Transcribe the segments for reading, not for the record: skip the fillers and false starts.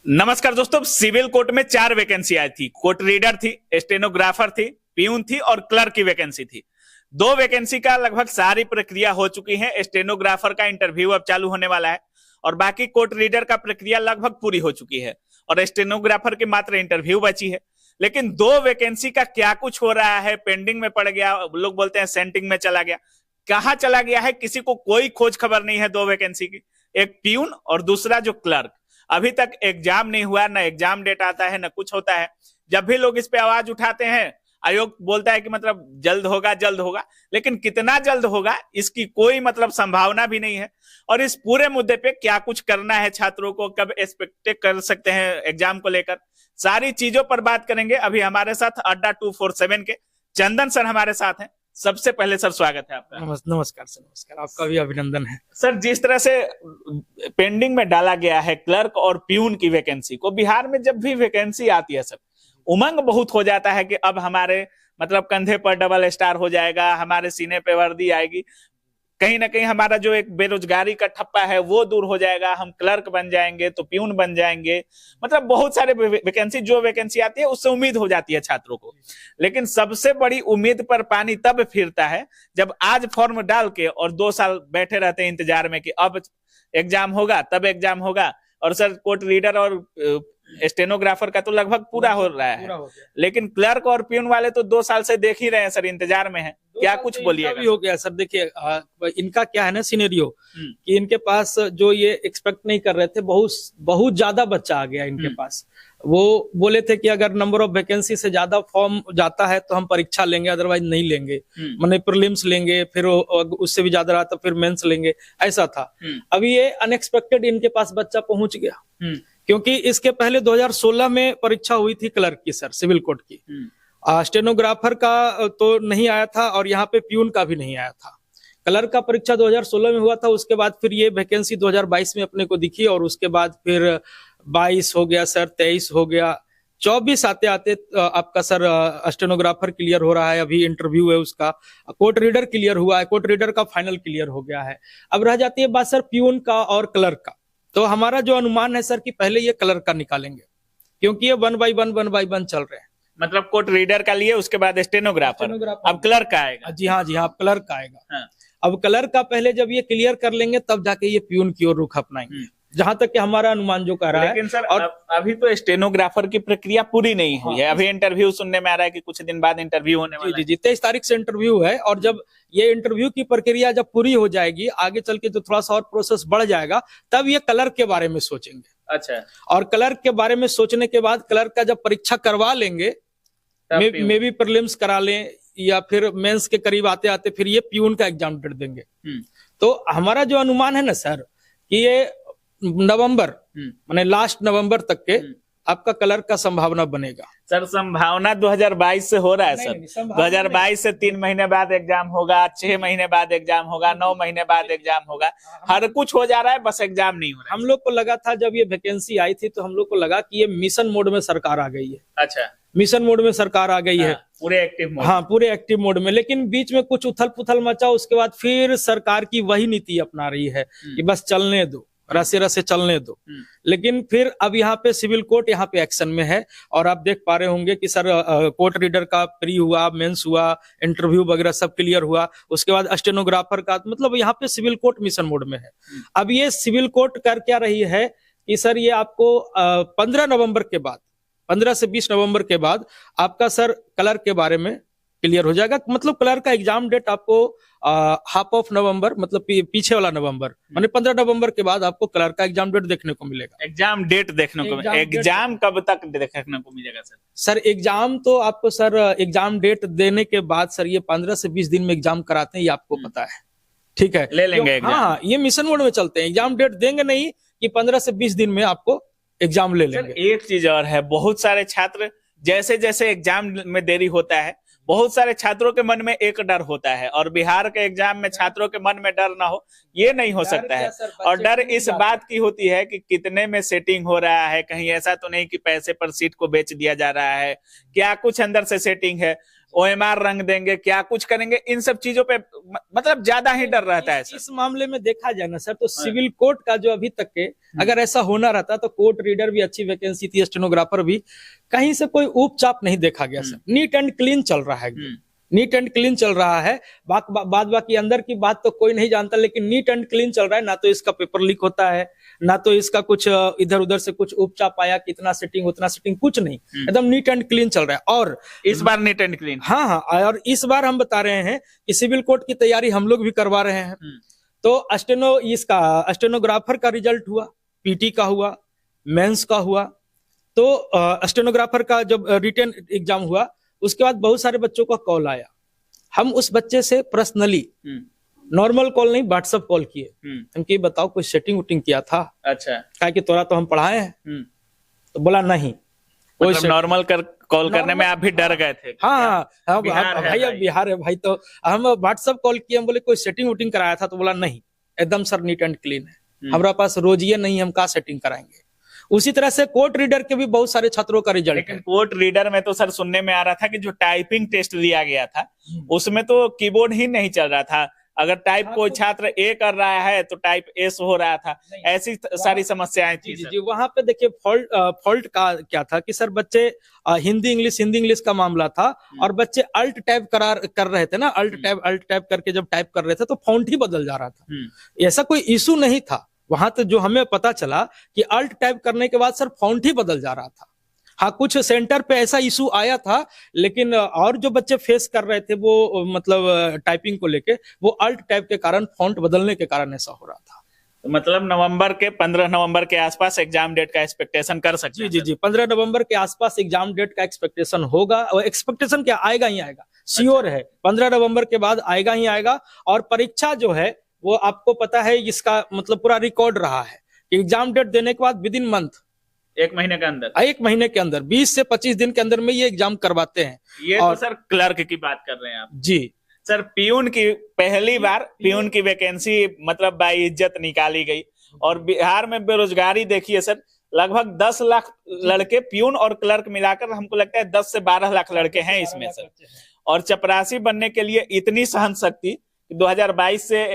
नमस्कार दोस्तों, civil court में 4 वैकेंसी आई थी। कोर्ट रीडर थी, स्टेनोग्राफर थी, प्यून थी और क्लर्क की वैकेंसी थी। 2 वैकेंसी का लगभग सारी प्रक्रिया हो चुकी है। स्टेनोग्राफर का इंटरव्यू अब चालू होने वाला है और बाकी कोर्ट रीडर का प्रक्रिया लगभग पूरी हो चुकी है और स्टेनोग्राफर की मात्र इंटरव्यू बची है। लेकिन 2 वैकेंसी का क्या कुछ हो रहा है, पेंडिंग में पड़ गया, लोग बोलते हैं सेंटिंग में चला गया, कहां चला गया है, किसी को कोई खोज खबर नहीं है। 2 वैकेंसी की, एक प्यून और दूसरा जो क्लर्क। अभी तक एग्जाम नहीं हुआ, ना एग्जाम डेट आता है, ना कुछ होता है। जब भी लोग इस पे आवाज उठाते हैं, आयोग बोलता है कि मतलब जल्द होगा जल्द होगा, लेकिन कितना जल्द होगा इसकी कोई मतलब संभावना भी नहीं है। और इस पूरे मुद्दे पे क्या कुछ करना है छात्रों को, कब एक्सपेक्ट कर सकते हैं एग्जाम को लेकर, सारी चीजों पर बात करेंगे। अभी हमारे साथ अड्डा 247 के चंदन सर हमारे साथ हैं। सबसे पहले सर स्वागत है आपका। नमस्कार सर, नमस्कार, आपका भी अभिनंदन है सर। जिस तरह से पेंडिंग में डाला गया है क्लर्क और प्यून की वैकेंसी को, बिहार में जब भी वैकेंसी आती है सर, उमंग बहुत हो जाता है कि अब हमारे मतलब कंधे पर डबल स्टार हो जाएगा, हमारे सीने पे वर्दी आएगी, कहीं ना कहीं हमारा जो एक बेरोजगारी का ठप्पा है वो दूर हो जाएगा, हम क्लर्क बन जाएंगे तो प्यून बन जाएंगे। मतलब बहुत सारे वैकेंसी, जो वैकेंसी आती है उससे उम्मीद हो जाती है छात्रों को। लेकिन सबसे बड़ी उम्मीद पर पानी तब फिरता है जब आज फॉर्म डाल के और 2 साल बैठे रहते हैं इंतजार में कि अब एग्जाम होगा, तब एग्जाम होगा। और सर कोर्ट रीडर और स्टेनोग्राफर का तो लगभग पूरा हो रहा है, लेकिन क्लर्क और प्यून वाले तो 2 साल से देख ही रहे हैं सर, इंतजार में है। क्या कुछ बोलिए। भी हो गया सर। देखिए, इनका क्या है ना सिनेरियो कि इनके पास जो ये एक्सपेक्ट नहीं कर रहे थे, बहुत ज्यादा बच्चा आ गया इनके पास। वो बोले थे कि अगर नंबर ऑफ वैकेंसी से ज्यादा फॉर्म जाता है तो हम परीक्षा लेंगे, अदरवाइज नहीं लेंगे। माने प्रीलिम्स लेंगे, फिर उससे भी ज्यादा रहा तो फिर मेंस लेंगे, ऐसा था। अभी ये अनएक्सपेक्टेड इनके पास बच्चा पहुंच गया, क्योंकि इसके पहले 2016 में परीक्षा हुई थी क्लर्क की सर, सिविल कोर्ट की। स्टेनोग्राफर का तो नहीं आया था और यहाँ पे प्यून का भी नहीं आया था। क्लर्क का परीक्षा 2016 में हुआ था, उसके बाद फिर ये वैकेंसी 2022 में अपने को दिखी और उसके बाद फिर 22 हो गया सर, 23 हो गया, 24 आते आते आपका सर स्टेनोग्राफर क्लियर हो रहा है। अभी इंटरव्यू है उसका। कोर्ट रीडर क्लियर हुआ है, कोर्ट रीडर का फाइनल क्लियर हो गया है। अब रह जाती है बात सर प्यून का और क्लर्क का। तो हमारा जो अनुमान है सर कि पहले ये क्लर्क का निकालेंगे, क्योंकि ये 1 by 1 चल रहे हैं। मतलब कोर्ट रीडर का लिए, उसके बाद स्टेनोग्राफर, अब क्लर्क का आएगा। जी हाँ, अब क्लर्क का आएगा। हाँ। अब क्लर्क का पहले जब ये क्लियर कर लेंगे तब जाके ये प्यून की ओर रुख अपनाएंगे, जहां तक कि हमारा अनुमान जो कह रहा है। लेकिन सर और अभी तो स्टेनोग्राफर की प्रक्रिया पूरी नहीं हुई है। अभी इंटरव्यू सुनने में आ रहा है कि कुछ दिन बाद इंटरव्यू होने वाला है। जी 23 तारीख से इंटरव्यू है और जब ये इंटरव्यू की प्रक्रिया जब पूरी हो जाएगी, आगे चल के जो थोड़ा सा और प्रोसेस बढ़ जाएगा, तब ये क्लर्क के बारे में सोचेंगे। अच्छा। और क्लर्क के बारे में सोचने के बाद क्लर्क का जब परीक्षा करवा लेंगे, मे भी प्रीलिम्स करा लें या फिर मेंस के करीब आते आते फिर ये प्यून का एग्जाम डेट देंगे। तो हमारा जो अनुमान है ना सर कि ये नवंबर, माने लास्ट नवंबर तक के आपका क्लर्क का संभावना बनेगा। सर संभावना 2022 से हो रहा है सर। 2022 से 3 महीने बाद एग्जाम होगा, 6 महीने बाद एग्जाम होगा, 9 महीने बाद एग्जाम होगा, हर कुछ हो जा रहा है, बस एग्जाम नहीं हो रहा है। हम लोग को लगा था जब ये वैकेंसी आई थी तो हम लोग को लगा कि ये मिशन मोड में सरकार आ गई है। अच्छा, मिशन मोड में सरकार आ गई है, पूरे एक्टिव मोड। हाँ, पूरे एक्टिव मोड में। लेकिन बीच में कुछ उथल पुथल मचा, उसके बाद फिर सरकार की वही नीति अपना रही है कि बस चलने दो, रसे रसे चलने दो। लेकिन फिर अब यहाँ पे सिविल कोर्ट यहाँ पे एक्शन में है और आप देख पा रहे होंगे कि सर कोर्ट रीडर का प्री हुआ, मेंस हुआ, इंटरव्यू वगैरह सब क्लियर हुआ। उसके बाद स्टेनोग्राफर का, मतलब यहाँ पे सिविल कोर्ट मिशन मोड में है। अब ये सिविल कोर्ट कर क्या रही है कि सर ये आपको 15 नवंबर के बाद, 15 से 20 नवंबर के बाद आपका सर क्लर्क के बारे में क्लियर हो जाएगा। मतलब क्लर्क का एग्जाम डेट आपको हाफ ऑफ नवंबर, मतलब पीछे वाला नवंबर, माने 15 नवंबर के बाद आपको क्लर्क का एग्जाम डेट देखने को मिलेगा। एग्जाम डेट देखने को, एग्जाम कब तक देखने को मिलेगा सर? सर एग्जाम तो आपको सर एग्जाम डेट देने के बाद सर ये 15 से 20 दिन में एग्जाम कराते हैं, ये आपको पता है, ठीक है, ले लेंगे एग्जाम। हाँ, ये मिशन मोड में चलते हैं, एग्जाम डेट देंगे नहीं कि 15 से 20 दिन में आपको एग्जाम ले लेंगे। एक चीज और है, बहुत सारे छात्र जैसे जैसे एग्जाम में देरी होता है, बहुत सारे छात्रों के मन में एक डर होता है, और बिहार के एग्जाम में छात्रों के मन में डर ना हो, ये नहीं हो सकता है। और डर इस बात की होती है कि कितने में सेटिंग हो रहा है, कहीं ऐसा तो नहीं कि पैसे पर सीट को बेच दिया जा रहा है, क्या कुछ अंदर से सेटिंग है। OMR रंग देंगे, क्या कुछ करेंगे, इन सब चीजों पे मतलब ज्यादा ही डर रहता है सर। इस मामले में देखा जाए ना सर, तो सिविल कोर्ट का जो अभी तक के अगर ऐसा होना रहता तो कोर्ट रीडर भी अच्छी वैकेंसी थी, स्टेनोग्राफर भी, कहीं से कोई ऊपचाप नहीं देखा गया सर। नीट एंड क्लीन चल रहा है, नीट एंड क्लीन चल रहा है। बाद बाकी अंदर की बात तो कोई नहीं जानता, लेकिन नीट एंड क्लीन चल रहा है। ना तो इसका पेपर लीक होता है, ना तो इसका कुछ इधर उधर से कुछ उपचाप आया, कितना सेटिंग उतना सेटिंग, कुछ नहीं, एकदम नीट एंड क्लीन चल रहा है। और इस बार नीट एंड क्लीन, हाँ हाँ, और इस बार हम बता रहे हैं कि सिविल कोर्ट की तैयारी हम लोग भी करवा रहे हैं। तो स्टेनोग्राफर का रिजल्ट हुआ, पीटी का हुआ, मेंस का हुआ। तो स्टेनोग्राफर का जब रिटन एग्जाम हुआ, उसके बाद बहुत सारे बच्चों का कॉल आया। हम उस बच्चे से पर्सनली, नॉर्मल कॉल नहीं, व्हाट्सएप कॉल किए। हम कि बताओ कोई सेटिंग वुटिंग किया था? अच्छा, कहा कि तोरा तो हम पढ़ाए हैं। तो बोला नहीं। मतलब नॉर्मल कॉल करने में आप भी डर गए थे? हाँ भाई, अब बिहार है भाई, तो हम व्हाट्सएप कॉल किए। हम बोले कोई सेटिंग वुटिंग कराया था? तो बोला नहीं, एकदम सर नीट एंड क्लीन है, हमारे पास रोजिए नहीं, हम कहाँ सेटिंग कराएंगे। उसी तरह से कोर्ट रीडर के भी बहुत सारे छात्रों का रिजल्ट, लेकिन कोर्ट रीडर में तो सर सुनने में आ रहा था कि जो टाइपिंग टेस्ट लिया गया था उसमें तो कीबोर्ड ही नहीं चल रहा था। अगर टाइप कोई छात्र ए कर रहा है तो टाइप एस हो रहा था, ऐसी सारी समस्याएं थी। जी, वहां पे देखिए फॉल्ट का क्या था कि सर बच्चे हिंदी इंग्लिश का मामला था, और बच्चे अल्ट टैब कर रहे थे ना, अल्ट टैब करके जब टाइप कर रहे थे तो फॉन्ट ही बदल जा रहा था। ऐसा कोई इशू नहीं था वहां, तो जो हमें पता चला कि अल्ट टाइप करने के बाद सर फॉन्ट ही बदल जा रहा था। हाँ, कुछ सेंटर पे ऐसा इशू आया था, लेकिन और जो बच्चे फेस कर रहे थे वो मतलब टाइपिंग को लेके, वो अल्ट टाइप के कारण, फॉन्ट बदलने के कारण ऐसा हो रहा था। तो मतलब 15 नवंबर के आसपास एग्जाम डेट का एक्सपेक्टेशन कर सकते हैं? जी, 15 नवंबर के आसपास एग्जाम डेट का एक्सपेक्टेशन होगा। और एक्सपेक्टेशन क्या, आएगा ही आएगा, श्योर है। 15 नवंबर के बाद आएगा ही आएगा। और परीक्षा जो है वो आपको पता है, इसका मतलब पूरा रिकॉर्ड रहा है कि एग्जाम डेट देने के बाद विदिन मंथ, एक महीने के अंदर 20 से 25 दिन के अंदर में ये एग्जाम करवाते हैं। ये और तो सर क्लर्क की बात कर रहे हैं आप? जी सर, पियून की पहली बार पियून की वैकेंसी मतलब बाइज्जत निकाली गई। और बिहार में बेरोजगारी देखिए सर, लगभग 10 लाख लड़के, पियून और क्लर्क मिलाकर हमको लगता है 10 से 12 लाख लड़के हैं इसमें सर। और चपरासी बनने के लिए इतनी सहन शक्ति, 2022 से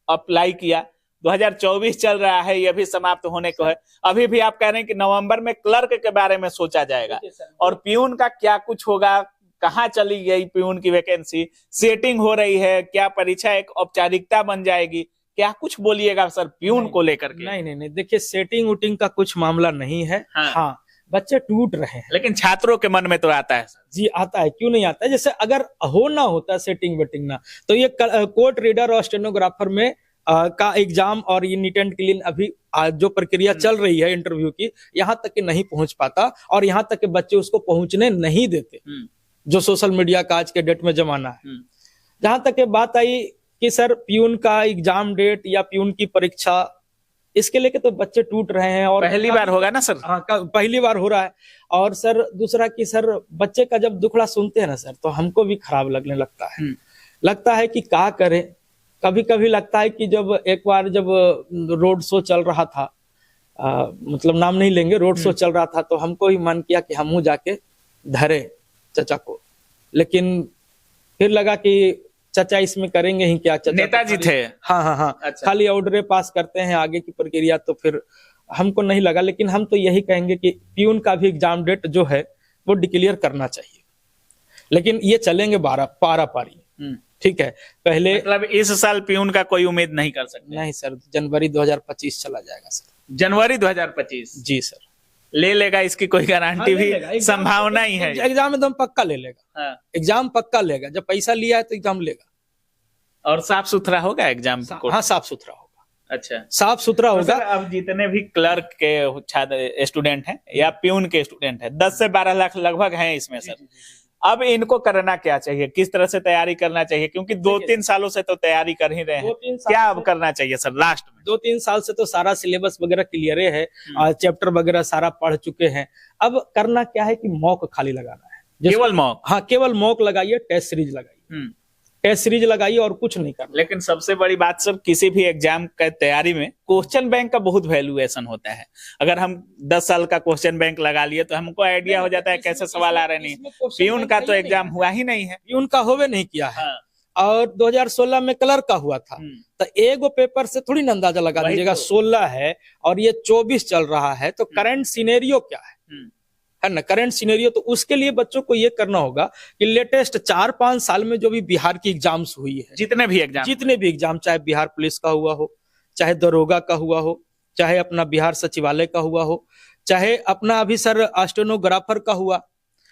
अप्लाई किया, 2024 चल रहा है, ये भी समाप्त होने को है। अभी भी आप कह रहे हैं कि नवंबर में क्लर्क के बारे में सोचा जाएगा, और पियून का क्या कुछ होगा, कहाँ चली गई पियून की वैकेंसी, सेटिंग हो रही है क्या, परीक्षा एक औपचारिकता बन जाएगी, क्या कुछ बोलिएगा सर पियून को लेकर के? नहीं, देखिए सेटिंग उटिंग का कुछ मामला नहीं है। हाँ, बच्चे टूट रहे हैं, लेकिन छात्रों के मन में तो आता है सर। जी आता है, क्यों नहीं आता है। जैसे अगर होना होता सेटिंग वेटिंग ना, तो ये कोर्ट रीडर और स्टेनोग्राफर में का एग्जाम और ये नीट एंड क्लीन अभी जो प्रक्रिया चल रही है इंटरव्यू की, यहाँ तक कि नहीं पहुंच पाता, और यहाँ तक कि बच्चे उसको पहुंचने नहीं देते, जो सोशल मीडिया का आज के डेट में जमाना है। जहां तक के बात आई कि सर पियून का एग्जाम डेट या पियून की परीक्षा, इसके लेके तो बच्चे टूट रहे हैं। और पहली बार होगा ना सर? हाँ, पहली बार हो रहा है। और सर दूसरा कि सर बच्चे का जब दुखड़ा सुनते हैं ना सर, तो हमको भी खराब लगने लगता है। लगता है कि क्या करें। कभी कभी लगता है कि जब एक बार जब रोड शो चल रहा था, मतलब नाम नहीं लेंगे, रोड शो चल रहा था, तो हमको ही मन किया कि हम जाके धरे चाचा को, लेकिन फिर लगा कि चाचा इसमें करेंगे ही क्या, चाचा नेताजी थे। हाँ, अच्छा। खाली ऑर्डर पास करते हैं, आगे की प्रक्रिया तो फिर हमको नहीं लगा। लेकिन हम तो यही कहेंगे कि पियून का भी एग्जाम डेट जो है वो डिक्लेयर करना चाहिए, लेकिन ये चलेंगे पारा पारी। ठीक है, पहले मतलब इस साल पियून का कोई उम्मीद नहीं कर सकते? नहीं सर, जनवरी 2025 चला जाएगा सर। जनवरी 2025? जी सर। ले लेगा, इसकी कोई गारंटी भी संभावना ही है? एग्जाम एकदम पक्का ले लेगा। एग्जाम पक्का लेगा, जब पैसा लिया है तो एग्जाम लेगा। और साफ सुथरा होगा एग्जाम? हाँ, साफ सुथरा होगा। अच्छा, साफ सुथरा होगा। अब जितने भी क्लर्क के छात्र स्टूडेंट हैं या पियून के स्टूडेंट हैं, 10 से 12 लाख लगभग हैं इसमें सर। अब इनको करना क्या चाहिए, किस तरह से तैयारी करना चाहिए? क्योंकि 2-3 सालों से तो तैयारी कर ही रहे हैं, क्या अब करना चाहिए सर लास्ट में? 2-3 साल से तो सारा सिलेबस वगैरह क्लियर है, चैप्टर वगैरह सारा पढ़ चुके हैं। अब करना क्या है कि मॉक खाली लगाना है, केवल मॉक। हाँ, केवल मॉक लगाइए, टेस्ट सीरीज लगाइए। टेस्ट सीरीज लगाइए और कुछ नहीं करना। लेकिन सबसे बड़ी बात सर, किसी भी एग्जाम का तैयारी में क्वेश्चन बैंक का बहुत वैल्यूएशन होता है। अगर हम 10 साल का क्वेश्चन बैंक लगा लिए तो हमको आइडिया हो जाता है कैसे सवाल आ रहे नहीं। पीयून का तो एग्जाम हुआ ही नहीं है, पीयून का होवे नहीं किया है। और 2016 में क्लर्क का हुआ था, तो एगो पेपर से थोड़ी ना अंदाजा लगा दीजिएगा। 16 है और ये 24 चल रहा है, तो करंट सिनेरियो क्या है ना, करंट सिनेरियो। तो उसके लिए बच्चों को ये करना होगा कि लेटेस्ट 4-5 साल में जो भी बिहार की एग्जाम्स हुई है, जितने भी एग्जाम, चाहे बिहार पुलिस का हुआ हो, चाहे दरोगा का हुआ हो, चाहे अपना बिहार सचिवालय का हुआ हो, चाहे अपना अभी सर स्टेनोग्राफर का हुआ,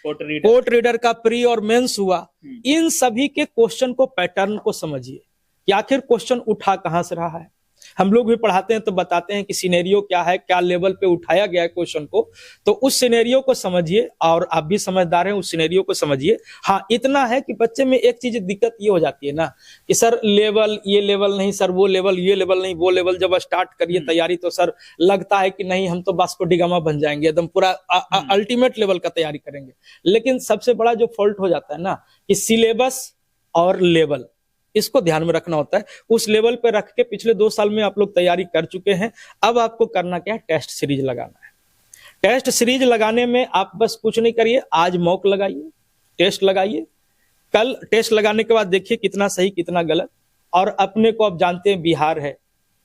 कोर्ट रीडर का प्री और मेंस हुआ, इन सभी के क्वेश्चन को, पैटर्न को समझिए कि आखिर क्वेश्चन उठा कहां से रहा है। हम लोग भी पढ़ाते हैं तो बताते हैं कि सिनेरियो क्या है, क्या लेवल पे उठाया गया है क्वेश्चन को, तो उस सिनेरियो को समझिए। और आप भी समझदार हैं, उस सिनेरियो को समझिए। हाँ, इतना है कि बच्चे में एक चीज दिक्कत ये हो जाती है ना कि सर लेवल, ये लेवल नहीं सर, वो लेवल, ये लेवल नहीं, वो लेवल। जब स्टार्ट करिए तैयारी तो सर लगता है कि नहीं हम तो वास्को डी गामा बन जाएंगे, एकदम पूरा अल्टीमेट लेवल का तैयारी करेंगे। लेकिन सबसे बड़ा जो फॉल्ट हो जाता है ना कि सिलेबस और लेवल, इसको ध्यान में रखना होता है। उस लेवल पे रख के पिछले 2 साल में आप लोग तैयारी कर चुके हैं। अब आपको करना क्या है, टेस्ट सीरीज लगाना है। टेस्ट सीरीज लगाने में आप बस कुछ नहीं करिए, आज मॉक लगाइए, टेस्ट लगाइए, कल टेस्ट लगाने के बाद देखिए कितना सही कितना गलत। और अपने को आप जानते हैं बिहार है,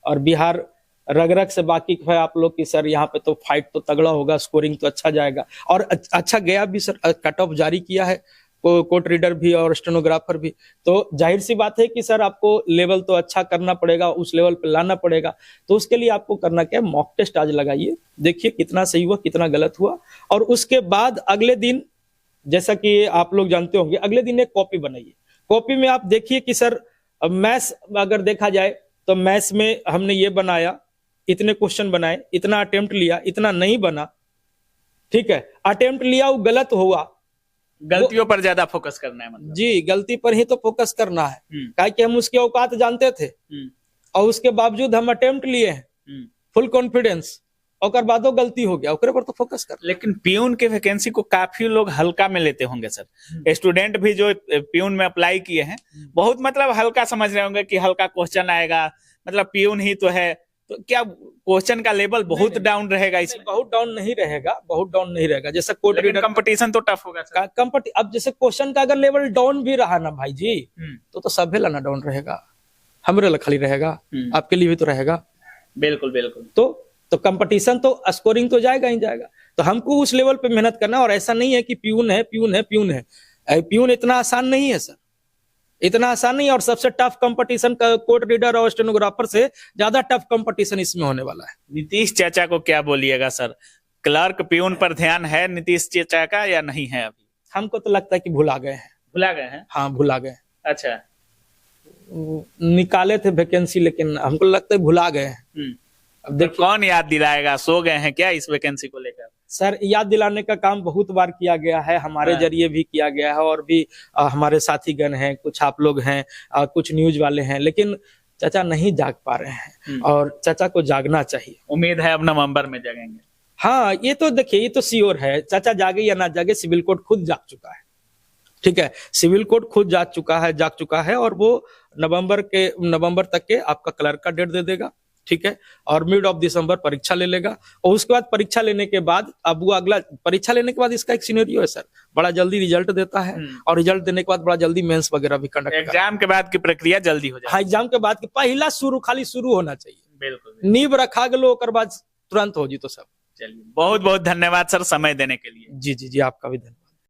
और बिहार रग रग से वाकिफ है आप लोग की सर यहाँ पे तो फाइट तो तगड़ा होगा, स्कोरिंग तो अच्छा जाएगा। और अच्छा गया भी सर, कट ऑफ जारी किया है कोर्ट रीडर भी और स्टेनोग्राफर भी। तो जाहिर सी बात है कि सर आपको लेवल तो अच्छा करना पड़ेगा, उस लेवल पे लाना पड़ेगा। तो उसके लिए आपको करना क्या है, मॉक टेस्ट आज लगाइए, देखिए कितना सही हुआ कितना गलत हुआ। और उसके बाद अगले दिन, जैसा कि आप लोग जानते होंगे, अगले दिन एक कॉपी बनाइए। कॉपी में आप देखिए कि सर मैथ्स अगर देखा जाए तो मैथ्स में हमने ये बनाया, इतने क्वेश्चन बनाए, इतना अटेम्प्ट लिया, इतना नहीं बना, ठीक है। अटेम्प्ट लिया वो गलत हुआ, गलतियों पर ज्यादा फोकस करना है, मतलब जी गलती पर ही तो फोकस करना है। काहे कि हम उसके औकात जानते थे और उसके बावजूद हम अटेम्प्ट लिए हैं फुल कॉन्फिडेंस, और बादो गलती हो गया, ओकरे पर तो फोकस कर। लेकिन पीयून के वैकेंसी को काफी लोग हल्का में लेते होंगे सर। स्टूडेंट भी जो पीयून में अप्लाई किए हैं बहुत मतलब हल्का समझ रहे होंगे कि हल्का क्वेश्चन आएगा, मतलब पीयून ही तो है। तो क्या क्वेश्चन का लेवल बहुत डाउन रहेगा इसमें? बहुत डाउन नहीं रहेगा, बहुत डाउन नहीं रहेगा। जैसे कोर्ट रीडर कंपटीशन तो टफ होगा सर। अब जैसे क्वेश्चन का अगर लेवल डाउन भी रहा ना भाई जी, तो सभे लाना डाउन रहेगा, हमरे खाली रहेगा, आपके लिए भी तो रहेगा। बिल्कुल बिल्कुल। तो कंपटीशन तो स्कोरिंग तो जाएगा ही जाएगा। तो हमको उस लेवल पे मेहनत करना। और ऐसा नहीं है कि पीयून है पीयून है पीयून है, पीयून इतना आसान नहीं है सर, इतना आसान नहीं। और सबसे टफ कंपटीशन का कोर्ट रीडर और स्टेनोग्राफर से ज्यादा टफ कंपटीशन इसमें होने वाला है। नीतीश चाचा को क्या बोलिएगा सर, क्लर्क पीयून पर ध्यान है नीतीश चाचा का या नहीं है अभी? हमको तो लगता है कि भुला गए हैं। भुला गए हैं? हाँ भुला गए। अच्छा, निकाले थे वैकेंसी लेकिन हमको लगता है भुला गए हैं। अब देखिए कौन याद दिलाएगा, सो गए हैं क्या इस वैकेंसी को लेकर? सर याद दिलाने का काम बहुत बार किया गया है, हमारे जरिए भी किया गया है, और भी हमारे साथीगण हैं, कुछ आप लोग हैं, कुछ न्यूज वाले हैं, लेकिन चाचा नहीं जाग पा रहे हैं। और चाचा को जागना चाहिए। उम्मीद है अब नवंबर में जागेंगे। हाँ ये तो देखिए, ये तो श्योर है, चाचा जागे या ना जागे, सिविल कोर्ट खुद जाग चुका है, ठीक है। सिविल कोर्ट खुद जाग चुका है और वो नवंबर तक के आपका क्लर्क का डेट दे देगा, ठीक है। और मिड ऑफ दिसंबर परीक्षा ले लेगा, और उसके बाद परीक्षा लेने के बाद अब वो अगला परीक्षा लेने के बाद इसका एक सिनेरियो है सर, बड़ा जल्दी रिजल्ट देता है, और रिजल्ट देने के बाद बड़ा जल्दी मेंस वगैरह भी कंडक्ट करता है। एग्जाम के बाद की प्रक्रिया जल्दी हो जाए। हाँ, एग्जाम के बाद की पहला खाली शुरू होना चाहिए। बिल्कुल, नींव रखा गलो और बाद तुरंत हो जी तो सब। चलिए, बहुत बहुत धन्यवाद सर समय देने के लिए। जी जी जी, आपका भी धन्यवाद।